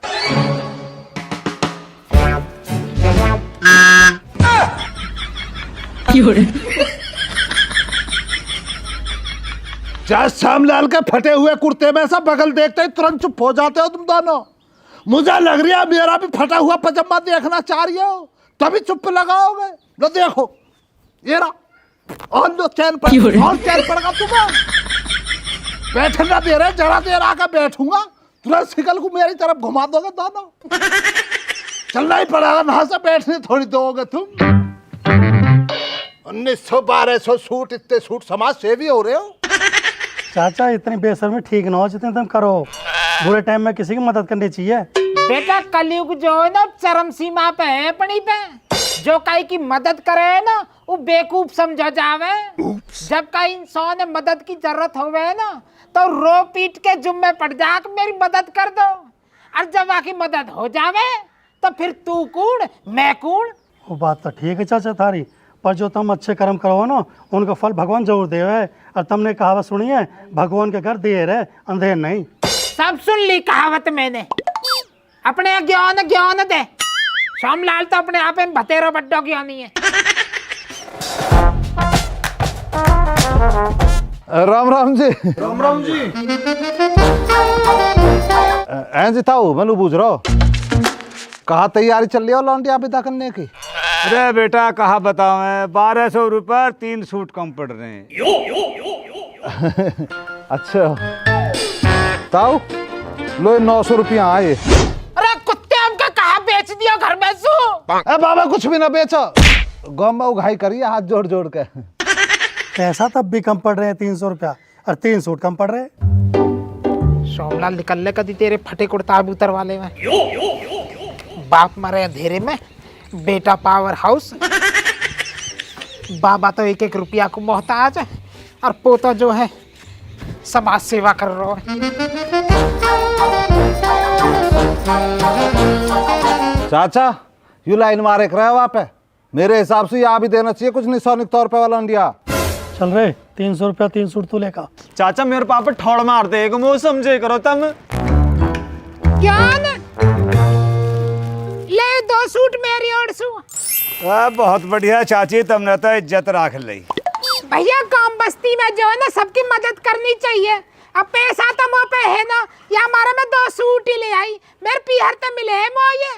चाहे श्यामलाल के फटे हुए कुर्ते में सब बगल देखते ही तुरंत चुप हो जाते हो तुम दोनों। मुझे लग रहा है मेरा भी फटा हुआ पजामा देखना चाह रही हो, तभी चुप लगाओगे। लो देखो ये रहा, और लो चैन पड़, और चैन पड़ेगा तुम्हें। बैठना दे रहे, जरा देर आकर बैठूंगा, तुरंत सिकल को मेरी तरफ घुमा दोगे दोनों। चलना ही पड़ेगा, वहां से बैठने थोड़ी दोगे तुम। 1900-1200 सूट, इतने सूट समाज सेवी हो रहे हो। चाचा इतनी बेसर में ठीक ना हो जितने तुम करो। बुरे टाइम में किसी की मदद करनी चाहिए। बेटा कलयुग जो है ना चरम सीमा पे है अपनी पे। जो कहीं की मदद करे ना वो बेवकूफ समझा जावे। जब कहीं इंसान ने मदद की जरूरत होवे ना तो रो पीट के जुम्मे पड़ जा मेरी मदद कर दो। और जब आकी मदद हो जावे तो फिर तू कूड़ मैं कूड़। वो बात तो ठीक है चाचा थारी, पर जो तुम अच्छे कर्म करो ना उनका फल भगवान जरूर देवे। और तुमने कहावत सुनी है, भगवान के घर देर है अंधेर नहीं। सब सुन ली कहावत मैंने, अपने ज्ञान ज्ञान दे। श्यामलाल तो अपने आप में भतेरो बड्डो ज्ञानी है। राम राम जी। राम राम जी। ऐसे था मैंने पूछ रहा हूँ, कहाँ तैयारी चल रही है लौंडिया विदा करने की? अरे बेटा कहा बताओ, 1200 रुपये 3 सूट कम पड़ रहे हैं। अच्छा ताऊ लो 900 रुपया आए। अरे कुत्ते हमका कहाँ बेच दिया घर में सू? अरे बाबा कुछ भी ना बेचो, गाँव में उघाई करिए हाथ जोड़ जोड़ के। पैसा तब भी कम पड़ रहे हैं 300 रुपया, और 3 सूट कम पड़ रहे हैं। श्यामलाल निकल ले कदी तेरे फटे कुर्ता उतर वाले में। बाप मरे अंधेरे में, बेटा पावर हाउस। बाबा तो 1-1 रुपया को मोहताज है, और पोता जो है समाज सेवा कर रहा है। चाचा यू लाइन मारे कर रहे हो आप, मेरे हिसाब से यहाँ भी देना चाहिए कुछ निशानिक तौर पे वाला इंडिया। चल रहे 300 रुपया 3 सूट तू लेका। चाचा मेरे पापा ठोड़ मार देगा, वो समझे करो तुम। क्या न? ले 2 सूट मेरी और सू। बहुत बढ़िया चाची, तुमने तो इज्जत रख ली। भैया काम बस्ती में जो है ना सबकी मदद करनी चाहिए। अब पैसा तो मुँह पे है ना, या हमारा में 2 सूट ही ले आई, मेरे पीहर तो मिले है मोये।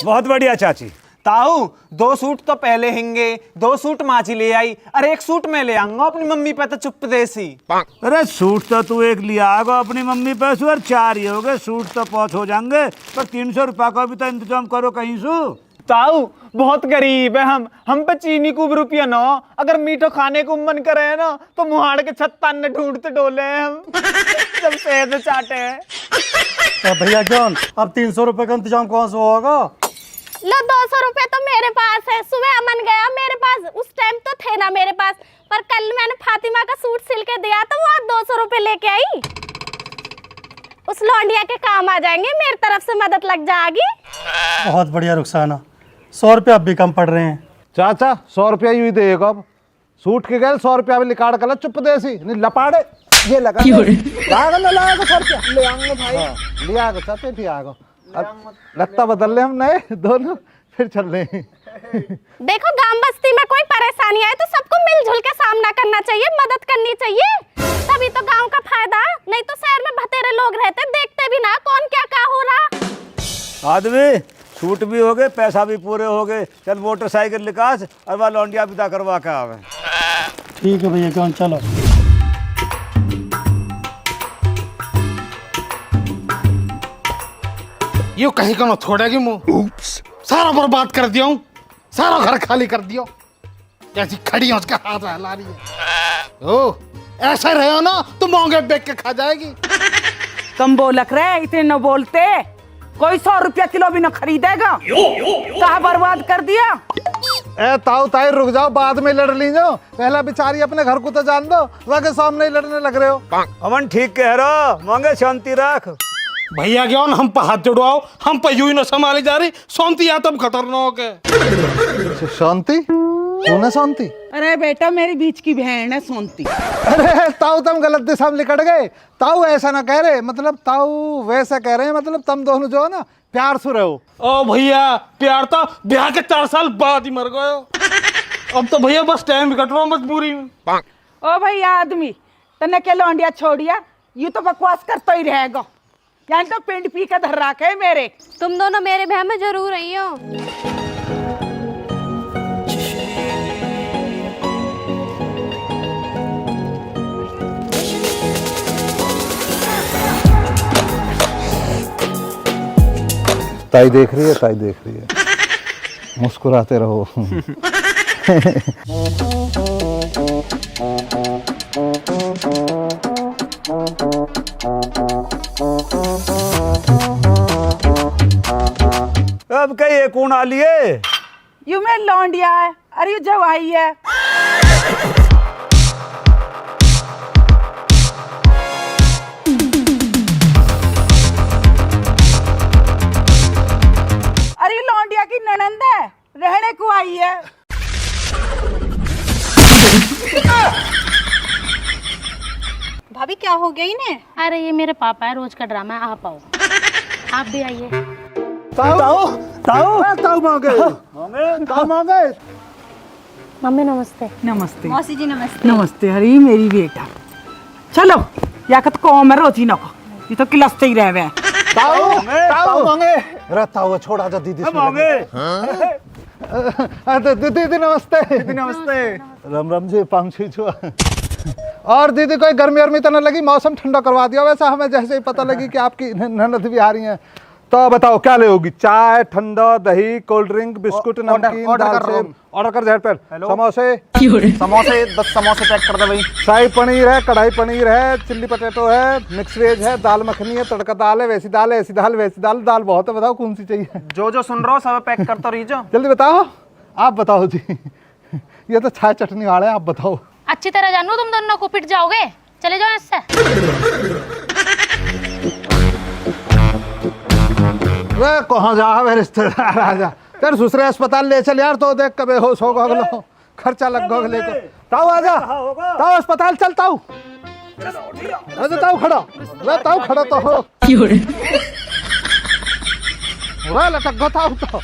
बहुत बढ़िया चाची। ताऊ 2 सूट तो पहले हिंगे, 2 सूट माची ले आई, अरे 1 सूट मैं ले आऊंगा अपनी मम्मी पे, तो चुप देसी। अरे सूट तो तू 1 लिया आएगा अपनी मम्मी पैसे, और 4 ही हो गए, सूट तो 5 हो जाएंगे, पर 300 रुपया का भी तो इंतजाम करो कहीं से। ताऊ बहुत गरीब है हम पे चीनी को भी रुपया ना, अगर मीठो खाने को मन करे ना तो मुहाड़ के छत्ता न ढूंढते डोले हैं हम। जब सेहत चाटे हैं। तो भैया क्यों अब 300 रुपये का इंतजाम कौन सा होगा? लो 200 रुपए तो मेरे पास है। सुबह अमन गया मेरे पास, उस टाइम तो थे ना मेरे पास, पर कल मैंने फातिमा का सूट सिल के दिया तो वो 200 रुपए लेके आई। उस लौंडिया के काम आ जाएंगे, मेरी तरफ से मदद लग जाएगी। बहुत बढ़िया रुखसाना, 100 रुपये अब भी कम पड़ रहे हैं। चाचा 100 रुपया यू ही देगा अब, सूट के गए 100 रुपया भी निकाल कर चुप देसी नहीं लपाड़े ये लगा ले आएगा 100 रुपया ले आऊंगा भाई, ले आएगा चाचा भी आएगा। अब लगता बदल ले हम नए दोनों, फिर चल रहे हैं। देखो गांव बस्ती में कोई परेशानी आए तो सबको मिलजुल के सामना करना चाहिए, मदद करनी चाहिए, तभी तो गांव का फायदा। नहीं तो शहर में भतेरे लोग रहते, देखते भी ना कौन क्या हो रहा। आदमी सूट भी हो गए, पैसा भी पूरे हो गए, चल मोटरसाइकिल निकास और वह लौंडिया विदा करवा के आवे। ठीक है भैया क्यों, चलो। यू कहीं का थोड़ेगी मुंह, सारा बर्बाद कर दिया हूँ, सारा घर खाली कर दिया। जैसी खड़ी है उसके हाथ हिला रही है। ओ ऐसा रहे हो ना तो महंगे बेच के खा जाएगी। तुम बोलक रहे इतने न बोलते, कोई 100 रुपया किलो भी न खरीदेगा। कहाँ बर्बाद कर दिया। ए ताऊ ताई रुक जाओ, बाद में लड़ ली जाओ, पहला बेचारी अपने घर को तो जान दो, वह सामने ही लड़ने लग रहे हो। अमन ठीक कह रहा, मांगे शांति रख। भैया क्या हम पे हाथ जोड़वाओ, हम पे यूं ही न संभाली जा रही। शांति या तुम खतरनाक है। शांति कौन है शांति? अरे बेटा मेरी बीच की बहन है सोनती। अरे ताऊ तुम गलत दिशा में निकट गए। ताऊ ऐसा ना कह रहे, मतलब ताऊ वैसा कह रहे हैं, मतलब तुम दोनों जो है ना प्यार से रहो। ओ भैया प्यार तो ब्याह के 4 साल बाद ही मर गए। अब तो भैया बस टाइम कट रहा मजबूरी में। ओ भैया आदमी तने के लौंडिया छोड़िया, यू तो बकवास करता ही रहेगा। यहाँ तो पिंड पी के धर रखे मेरे। तुम दोनों मेरे ब्याह में जरूर आई हो। ताई देख रही है, ताई देख रही है, मुस्कुराते रहो। अब क्या ये कौन आ लिए? यू में लौंडिया है, अरे यू जवाई है। क्या हो गया इन्हें? अरे ये मेरे पापा है, रोज का ड्रामा है, आप आओ। आप भी आइए। ताऊ मांगे मम्मी नमस्ते। नमस्ते मौसी जी नमस्ते। नमस्ते। अरे मेरी बेटा, चलो याकत कौम है रोती नको, ये तो किलसते ही रह गए। ताऊ मांगे अरे ताऊ छोड़ा जा दीदी मांगे दीदी नमस्ते। दीदी नमस्ते। राम राम जी पांची छुआ। और दीदी कोई गर्मी वर्मी तो न लगी? मौसम ठंडा करवा दिया। वैसा हमें जैसे ही पता लगी कि आपकी ननद भी आ रही हैं, तो बताओ क्या लेगी? चाय, ठंडा, दही, कोल्ड ड्रिंक, बिस्कुट, नमकीन, दाल सेब। ऑर्डर कर झट पर। समोसे 10 समोसे पैक कर दे भाई। शाही पनीर है, कढ़ाई पनीर है, चिल्ली पटेटो है, मिक्स वेज है, दाल मखनी है, तड़का दाल है, वैसी दाल है, ऐसी दाल, वैसी दाल। दाल बहुत है, बताओ कौन सी चाहिए? जो सुन रहा हो सब पैक करता रहिए। जल्दी बताओ। आप बताओ जी। ये तो चाय चटनी वाले हैं, आप बताओ। अच्छी तरह जानू तुम दोनों को पिट जाओगे, चले जाओ इससे। वे कहाँ जा वे रिश्तेदार, आ जा तेरे दूसरे अस्पताल ले चल यार, तो देख कभी होश होगा अगलो खर्चा लग गो अगले को। ताऊ आ जा, ताऊ अस्पताल चल ताऊ। ताऊ खड़ा, वे ताऊ खड़ा तो हो। वे लटक गो ताऊ तो।